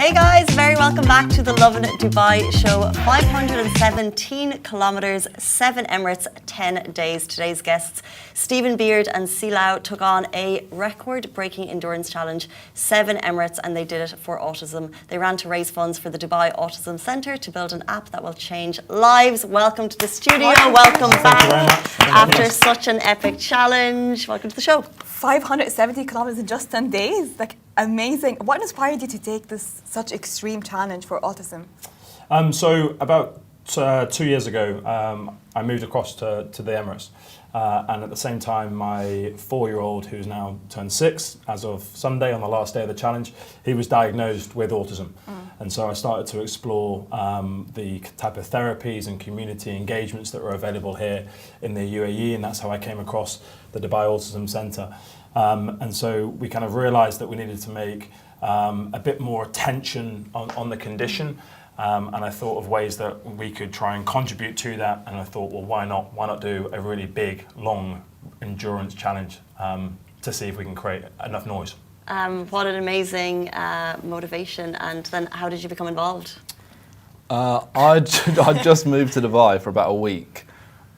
Hey guys, very welcome back to the Lovin Dubai show. 517 kilometres, 7 Emirates, 10 days. Today's guests, Stephen Beard and Silau, took on a record-breaking endurance challenge, 7 Emirates, and they did it for autism. They ran to raise funds for the Dubai Autism Centre to build an app that will change lives. Welcome to the studio. Welcome back after such an epic challenge. Welcome to the show. 570 kilometers in just 10 days, like amazing. What inspired you to take this such extreme challenge for autism? So about 2 years ago, I moved across to the Emirates. And at the same time, my 4-year-old, who's now turned 6, as of Sunday on the last day of the challenge, he was diagnosed with autism. And so I started to explore the type of therapies and community engagements that were available here in the UAE, and that's how I came across the Dubai Autism Centre. And so we kind of realised that we needed to make a bit more attention on the condition. And I thought of ways that we could try and contribute to that. And I thought, well, why not? Why not do a really big, long endurance challenge to see if we can create enough noise? What an amazing motivation. And then how did you become involved? I just moved to Dubai for about a week,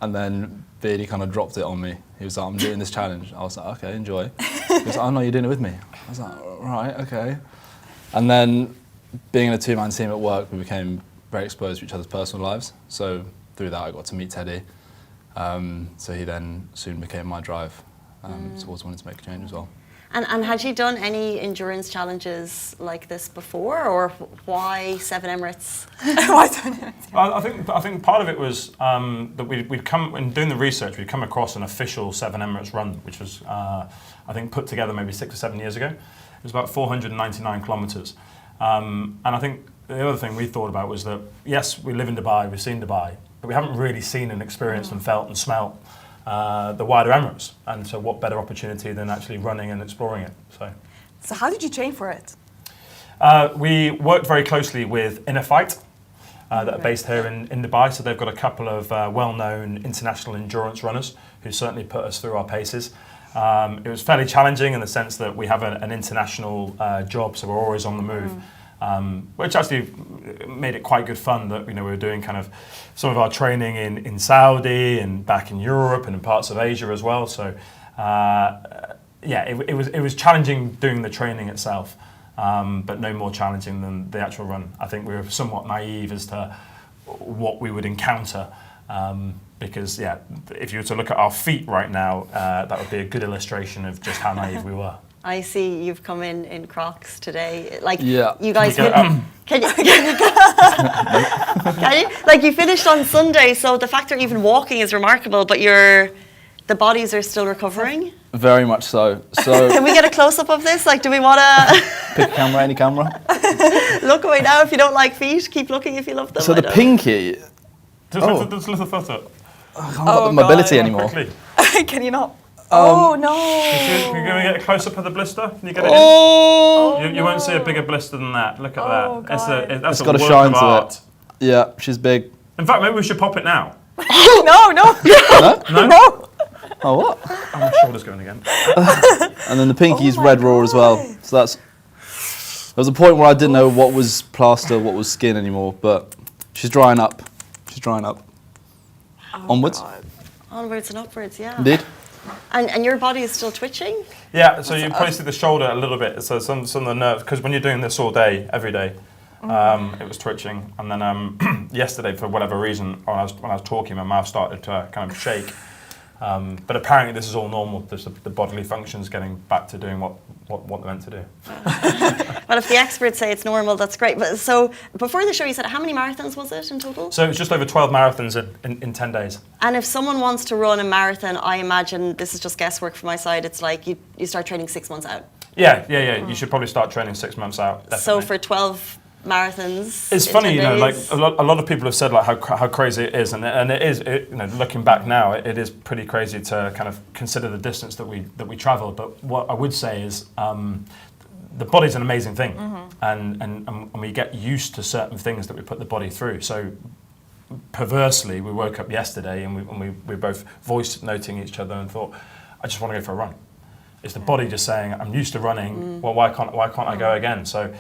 and then Beardy kind of dropped it on me. He was like, I'm doing this challenge. I was like, okay, enjoy. He was like, oh no, you're doing it with me. I was like, right, okay. And then being in a 2-man team at work, we became very exposed to each other's personal lives. So through that, I got to meet Teddy. So he then soon became my drive. Towards wanting to make a change as well. And had you done any endurance challenges like this before, or why 7 Emirates? Why 7 Emirates? I think part of it was that we'd come, in doing the research, we'd come across an official 7 Emirates run, which was, I think, put together maybe 6 or 7 years ago. It was about 499 kilometres. And I think the other thing we thought about was that, yes, we live in Dubai, we've seen Dubai, but we haven't really seen and experienced and felt and smelt the wider Emirates. And so what better opportunity than actually running and exploring it? So how did you train for it? We worked very closely with Inner Fight, that are based here in Dubai. So they've got a couple of well-known international endurance runners who certainly put us through our paces. It was fairly challenging in the sense that we have an international job, so we're always on the move, which actually made it quite good fun that we were doing kind of some of our training in Saudi and back in Europe and in parts of Asia as well. So yeah, it was challenging doing the training itself, but no more challenging than the actual run. I think we were somewhat naive as to what we would encounter. Because yeah, if you were to look at our feet right now, that would be a good illustration of just how naive we were. I see you've come in Crocs today. Like, yeah. You guys can you like, you finished on Sunday, so the fact that you're even walking is remarkable, but the bodies are still recovering? Very much so. So can we get a close-up of this? Like, do we want to pick a camera, any camera? Look away now if you don't like feet. Keep looking if you love them. So the pinky. Just lift the foot up. I can't got the mobility anymore. Can you not? Oh no! You're going to get a close-up of the blister? Can you get it in? You won't see a bigger blister than that. Look at that. That's it's a got a work shine of to art. it. Yeah, she's big. In fact, maybe we should pop it now. No. No? No. Oh, what? Oh, my shoulder's going again. And then the pinky's red raw as well. So that's. There was a point where I didn't know what was plaster, what was skin anymore, but she's drying up. She's drying up. Onwards. God. Onwards and upwards, yeah. Indeed. And your body is still twitching? Yeah, so you probably see the shoulder a little bit. So some of the nerves, because when you're doing this all day, every day, it was twitching. And then yesterday, for whatever reason, when I was talking, my mouth started to kind of shake. But apparently this is all normal. The bodily functions getting back to doing what they're meant to do. Well, if the experts say it's normal, that's great. But so before the show, you said how many marathons was it in total? So it's just over 12 marathons in 10 days. And if someone wants to run a marathon, I imagine, this is just guesswork from my side, it's like you start training 6 months out. Yeah. You should probably start training 6 months out. Definitely. So for 12 marathons. It's funny, like a lot of people have said like how crazy it is, and it is. Looking back now, it is pretty crazy to kind of consider the distance that we travel. But what I would say is, the body's an amazing thing, and we get used to certain things that we put the body through. So perversely, we woke up yesterday and we both voice noting each other and thought, I just want to go for a run. It's the body just saying, I'm used to running. Well, why can't I go again? So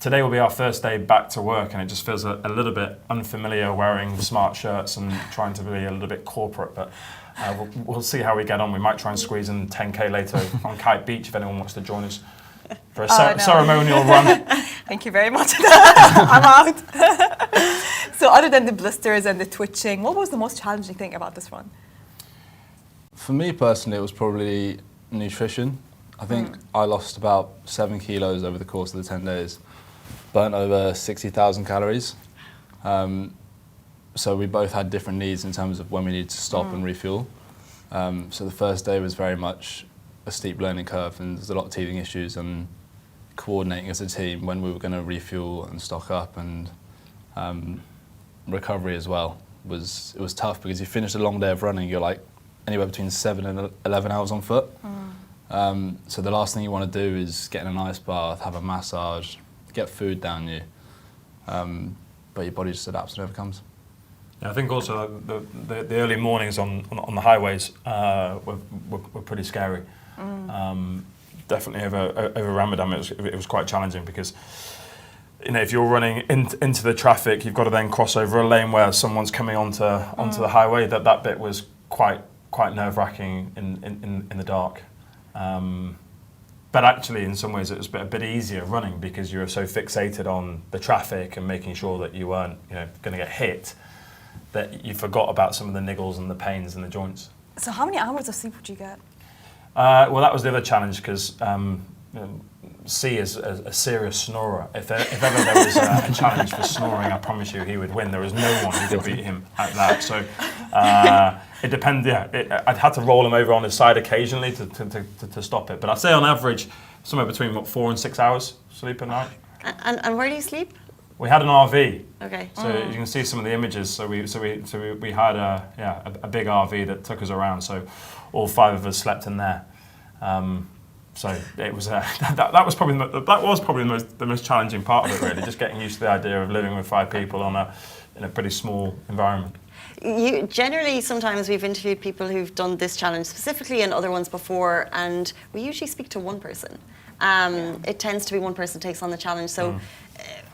today will be our first day back to work, and it just feels a little bit unfamiliar wearing smart shirts and trying to be a little bit corporate, but we'll see how we get on. We might try and squeeze in 10K later on Kite Beach if anyone wants to join us for a ceremonial run. Thank you very much. I'm out. So other than the blisters and the twitching, what was the most challenging thing about this run? For me personally, it was probably nutrition. I think I lost about 7 kilos over the course of the 10 days, burnt over 60,000 calories. So we both had different needs in terms of when we needed to stop and refuel. So the first day was very much a steep learning curve, and there's a lot of teething issues and coordinating as a team when we were going to refuel and stock up, and recovery as well. It was tough because you finish a long day of running, you're like anywhere between 7 and 11 hours on foot. So the last thing you want to do is get in an ice bath, have a massage, get food down you, but your body just adapts and overcomes. Yeah, I think also the early mornings on the highways were pretty scary. Definitely over Ramadan it was quite challenging because, you know, if you're running into the traffic, you've got to then cross over a lane where someone's coming onto the highway. That bit was quite nerve-wracking in the dark. But actually, in some ways, it was a bit easier running because you were so fixated on the traffic and making sure that you weren't, you know, going to get hit, that you forgot about some of the niggles and the pains in the joints. So how many hours of sleep would you get? Well, that was the other challenge because C is a serious snorer. If ever there was a challenge for snoring, I promise you he would win. There was no one who could beat him at that. So it depends. Yeah, I'd had to roll him over on his side occasionally to stop it. But I'd say on average, somewhere between 4 and 6 hours sleep a night. And where do you sleep? We had an RV. Okay. So you can see some of the images. So we had a big RV that took us around. So all 5 of us slept in there. So it was that was probably the most challenging part of it, really, just getting used to the idea of living with 5 people in a pretty small environment. You generally, sometimes we've interviewed people who've done this challenge specifically and other ones before, and we usually speak to one person. It tends to be one person takes on the challenge. So.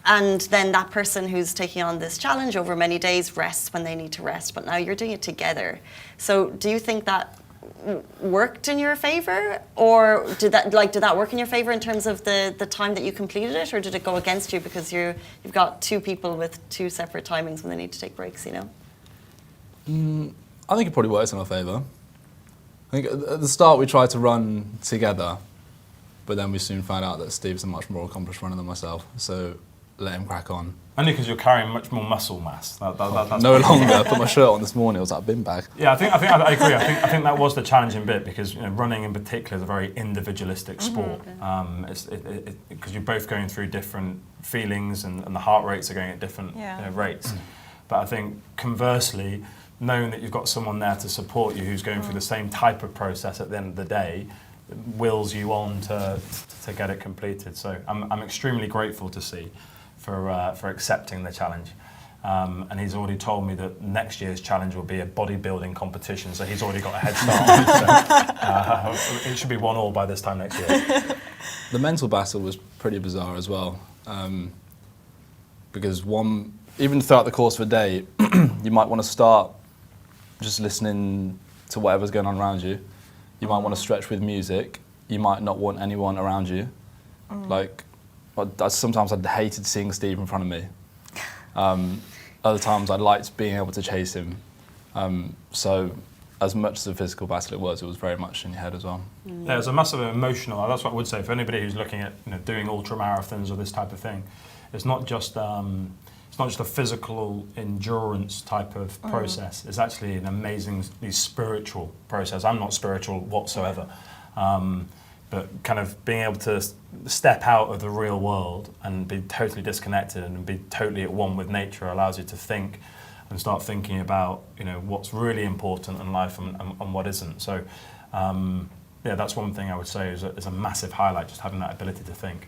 And then that person who's taking on this challenge over many days rests when they need to rest. But now you're doing it together. So do you think that worked in your favour, or did that work in your favour in terms of the time that you completed it, or did it go against you because you've got 2 people with 2 separate timings when they need to take breaks? You know. I think it probably works in our favour. I think at the start we tried to run together, but then we soon found out that Steve's a much more accomplished runner than myself. So. Let him crack on. Only because you're carrying much more muscle mass. That's no longer. I put my shirt on this morning. It was like a bin bag. Yeah, I agree. I think that was the challenging bit because, you know, running in particular is a very individualistic sport. Because you're both going through different feelings and the heart rates are going at different rates. But I think conversely, knowing that you've got someone there to support you who's going through the same type of process at the end of the day, wills you on to get it completed. So I'm extremely grateful to see for accepting the challenge. And he's already told me that next year's challenge will be a bodybuilding competition, so he's already got a head start on it. So, it should be 1-1 by this time next year. The mental battle was pretty bizarre as well, because even throughout the course of a day, you might want to start just listening to whatever's going on around you. You might want to stretch with music. You might not want anyone around you. Sometimes I'd hated seeing Steve in front of me. Other times I liked being able to chase him. So as much as a physical battle it was very much in your head as well. Yeah, it's a massive emotional. That's what I would say for anybody who's looking at, you know, doing ultra marathons or this type of thing. It's not just a physical endurance type of process. It's actually an amazingly spiritual process. I'm not spiritual whatsoever. But kind of being able to step out of the real world and be totally disconnected and be totally at one with nature allows you to think and start thinking about, you know, what's really important in life and what isn't. So, that's one thing I would say is a massive highlight, just having that ability to think.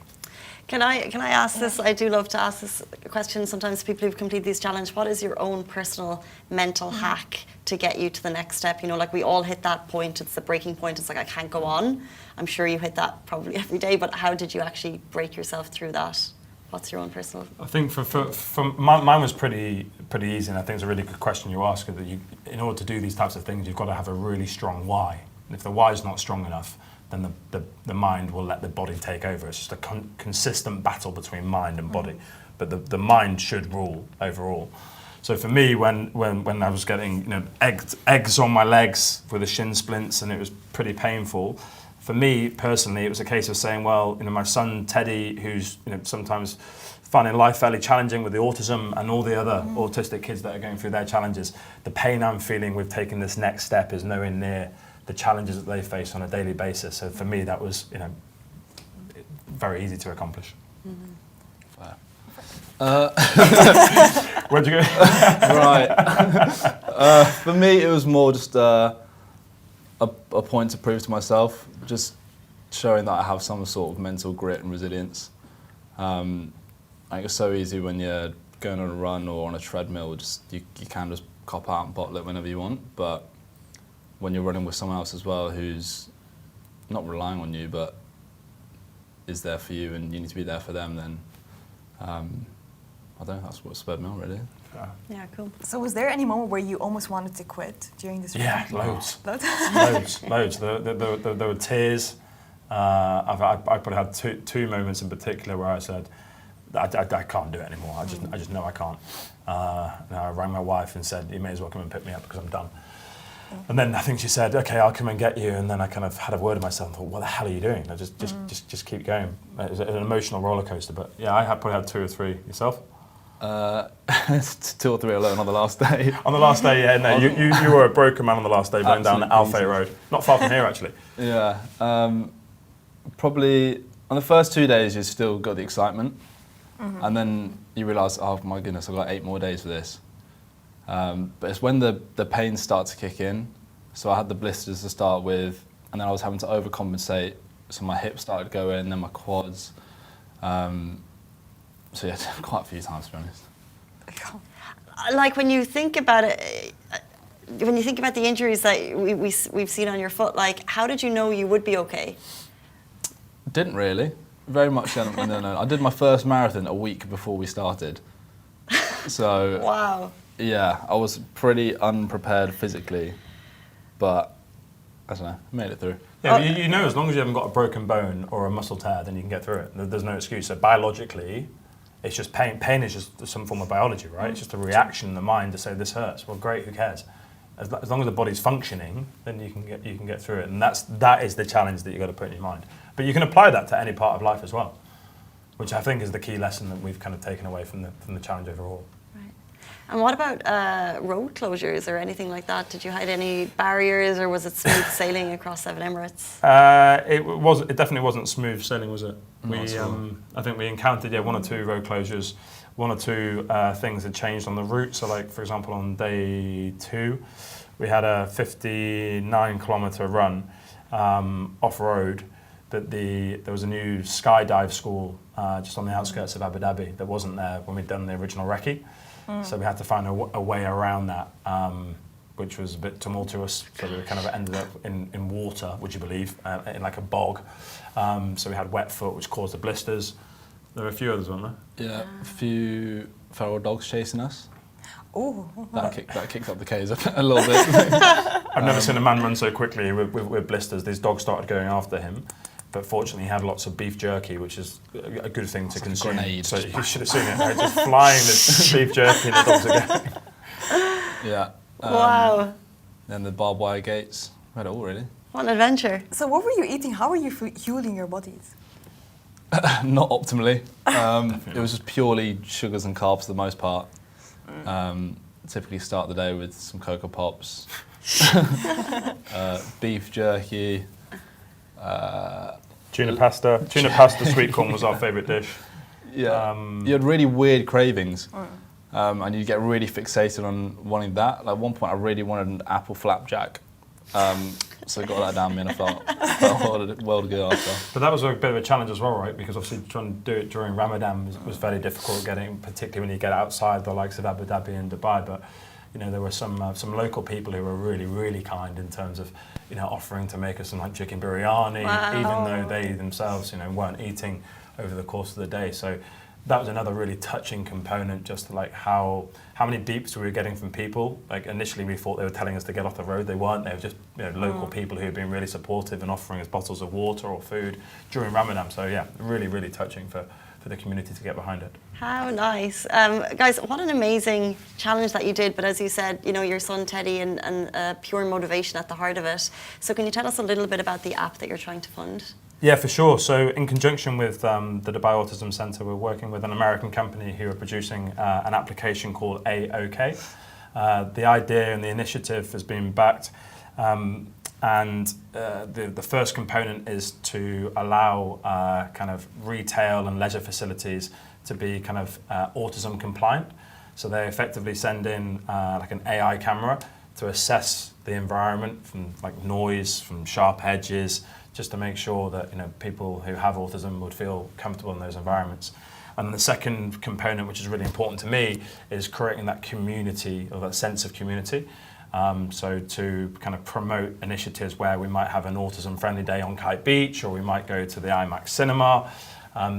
Can I ask this? I do love to ask this question sometimes to people who've completed these challenges. What is your own personal mental hack to get you to the next step? You know, like we all hit that point. It's the breaking point. It's like, I can't go on. I'm sure you hit that probably every day, but how did you actually break yourself through that? What's your own personal? I think mine was pretty easy, and I think it's a really good question you ask. That in order to do these types of things, you've got to have a really strong why. And if the why is not strong enough, then the mind will let the body take over. It's just a consistent battle between mind and body, but the mind should rule overall. So for me, when I was getting eggs on my legs with the shin splints, and it was pretty painful. For me personally, it was a case of saying, well, my son Teddy, who's sometimes finding life fairly challenging with the autism and all the other autistic kids that are going through their challenges, the pain I'm feeling with taking this next step is nowhere near the challenges that they face on a daily basis. So for me, that was very easy to accomplish. Where'd you go? Right. For me, it was more just a point to prove to myself, just showing that I have some sort of mental grit and resilience. It's so easy when you're going on a run or on a treadmill, you can just cop out and bottle it whenever you want. But when you're running with someone else as well who's not relying on you but is there for you and you need to be there for them, then I don't know, that's what spurred me on, really. Yeah, cool. So was there any moment where you almost wanted to quit during this? Yeah, loads. Loads? There were tears. I probably had two moments in particular where I said, I can't do it anymore. I just know I can't. And I rang my wife and said, you may as well come and pick me up because I'm done. And then I think she said, okay, I'll come and get you. And then I kind of had a word of myself and thought, what the hell are you doing? I just keep going. It was an emotional roller coaster. But yeah, I probably had 2 or 3. Yourself? 2 or 3 alone on the last day. On the last day, yeah. No, you were a broken man on the last day, going down the Alfay Road. Not far from here, actually. Yeah. Probably on the first 2 days, you still got the excitement. And then you realise, oh my goodness, I've got 8 more days for this. But it's when the pain starts to kick in. So I had the blisters to start with, and then I was having to overcompensate. So my hips started going, then my quads. So yeah, quite a few times, to be honest. Like when you think about it, when you think about the injuries that we've seen on your foot, like how did you know you would be okay? Didn't really. Very much didn't know. I did my first marathon a week before we started. So Wow. Yeah, I was pretty unprepared physically, but I don't know, made it through. Yeah, you know, as long as you haven't got a broken bone or a muscle tear, then you can get through it. There's no excuse. So biologically, it's just pain. Pain is just some form of biology, right? It's just a reaction in the mind to say this hurts. Well, great, who cares? As long as the body's functioning, then you can get through it, and that is the challenge that you've got to put in your mind. But you can apply that to any part of life as well, which I think is the key lesson that we've kind of taken away from the challenge overall. And what about road closures or anything like that? Did you hit any barriers, or was it smooth sailing across 7 Emirates? It definitely wasn't smooth sailing, was it? I think we encountered 1 or 2 road closures, 1 or 2 things that changed on the route. So, like for example, on day 2, we had a 59-kilometre run off road. But there was a new skydive school just on the outskirts of Abu Dhabi that wasn't there when we'd done the original recce. So we had to find a way around that, which was a bit tumultuous. So we kind of ended up in water, would you believe, in like a bog. So we had wet foot, which caused the blisters. There were a few others, weren't there? Yeah, a few feral dogs chasing us. Oh. That kicked up the K's a little bit. I've never seen a man run so quickly with blisters. These dogs started going after him. But fortunately, he had lots of beef jerky, which is a good thing to consume. So you should have seen it, right? Just flying this beef jerky and the dogs are going. Yeah. Wow. Then the barbed wire gates. We had it all, really. What an adventure. So what were you eating? How were you fueling your bodies? Not optimally. It was just purely sugars and carbs for the most part. Typically start the day with some Cocoa Pops, beef jerky, Tuna pasta, sweet corn was our favourite dish. Yeah, you had really weird cravings, and you get really fixated on wanting that. Like at one point, I really wanted an apple flapjack, so I got that down me, and I felt well good after. But that was a bit of a challenge as well, right? Because obviously trying to do it during Ramadan was very difficult getting, particularly when you get outside the likes of Abu Dhabi and Dubai. But you know, there were some local people who were really, really kind in terms of, you know, offering to make us some like chicken biryani, even though they themselves, you know, weren't eating over the course of the day. So that was another really touching component, just like how many beeps we were getting from people. Like initially we thought they were telling us to get off the road. They weren't. They were just local people who had been really supportive and offering us bottles of water or food during Ramadan. So yeah, really, really touching for the community to get behind it. How nice. Guys, what an amazing challenge that you did. But as you said, your son Teddy and pure motivation at the heart of it. So can you tell us a little bit about the app that you're trying to fund? Yeah, for sure. So in conjunction with the Dubai Autism Centre, we're working with an American company who are producing an application called A-OK. The idea and the initiative has been backed. And the first component is to allow kind of retail and leisure facilities to be kind of autism compliant. So they effectively send in like an AI camera to assess the environment from like noise, from sharp edges, just to make sure that people who have autism would feel comfortable in those environments. And the second component, which is really important to me, is creating that community or that sense of community. So to kind of promote initiatives where we might have an autism-friendly day on Kite Beach, or we might go to the IMAX cinema,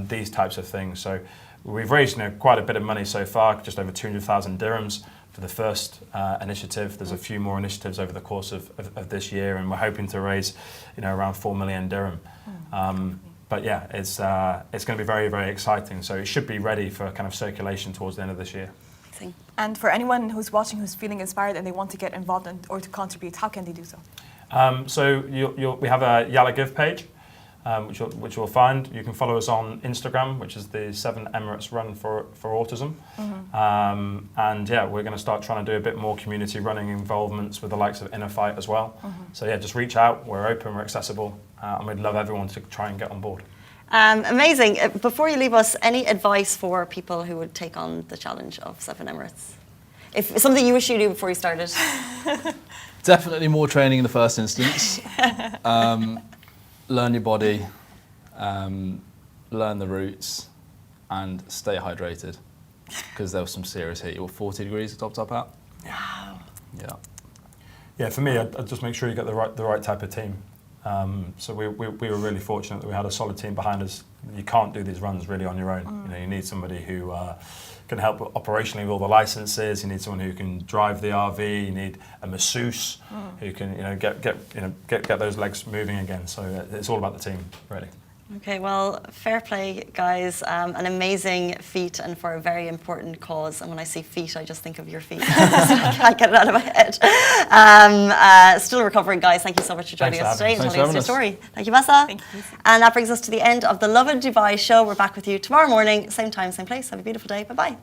these types of things. So we've raised quite a bit of money so far, just over 200,000 dirhams for the first initiative. There's a few more initiatives over the course of this year, and we're hoping to raise around 4 million dirham. But yeah, it's going to be very, very exciting. So it should be ready for kind of circulation towards the end of this year. And for anyone who's watching who's feeling inspired and they want to get involved or to contribute, how can they do so? So we have a Yalla Give page, which you'll find. You can follow us on Instagram, which is the 7 Emirates Run for Autism. And yeah, we're going to start trying to do a bit more community running involvements with the likes of Inner Fight as well. So yeah, just reach out. We're open, we're accessible, and we'd love everyone to try and get on board. Amazing. Before you leave us, any advice for people who would take on the challenge of 7 Emirates? If something you wish you knew before you started. Definitely more training in the first instance. Learn your body, learn the routes, and stay hydrated, because there was some serious heat. You were 40 degrees it topped up at. Wow. Yeah. Yeah, for me, I'd just make sure you get the right type of team. So we were really fortunate that we had a solid team behind us. You can't do these runs really on your own. You need somebody who can help operationally with all the licenses. You need someone who can drive the RV. You need a masseuse who can get those legs moving again. So it's all about the team, really. Okay, well, fair play, guys. An amazing feat and for a very important cause. And when I see feet, I just think of your feet. I can't get it out of my head. Still recovering, guys. Thank you so much for joining us today and telling us your story. Thank you, Massa. Thank you. And that brings us to the end of the Lovin Dubai show. We're back with you tomorrow morning, same time, same place. Have a beautiful day. Bye-bye.